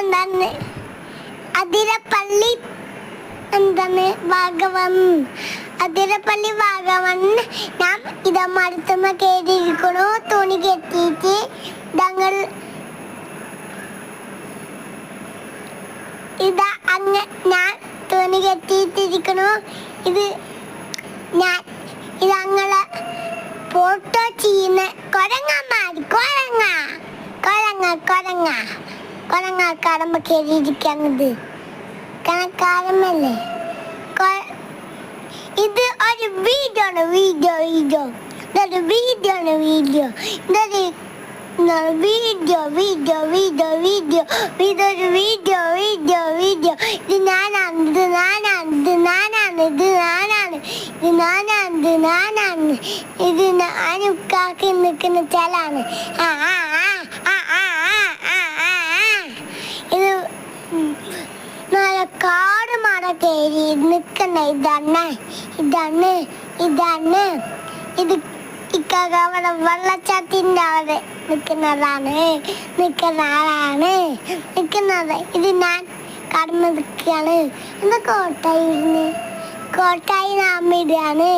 എന്താണ് അതിരപ്പള്ളി എന്താണ് ഭാഗവൻ അതിരപ്പള്ളി ഭാഗവൻ ഞാൻ ഇതാ മരത്തുമ്മ കയറിയിരിക്കണു തുണി കെട്ടിയിട്ട് ഞങ്ങൾ ഇതാ അങ്ങ് ഞാൻ തുണി കെട്ടിയിട്ടിരിക്കണു ഇത് ഞാൻ ഇതങ്ങളെ ഫോട്ടോ ചെയ്യുന്ന കൊരങ്ങന്മാർ കൊരങ്ങ കടമ്പ കയറിയിരിക്കുന്നത് കണക്കാരമല്ലേ ഇത് ഒരു വീഡിയോ ഇതൊരു വീഡിയോ ഇതൊരു ഇതൊരു വീഡിയോ ഇത് ഞാനാണ് ഇത് ഞാനും കാക്കി നിൽക്കുന്ന ചലാണ് ഇത് നല്ല കാട് മട കയറി നിൽക്കുന്ന ഇതാണ് ഇത് അവിടെ വെള്ളച്ചാട്ടിൻ്റെ അവിടെ നിൽക്കുന്ന ആളാണ് ഇത് ഞാൻ കടന്നു നിൽക്കുകയാണ് എന്താ കോട്ടായി നാമ്മിടാണ്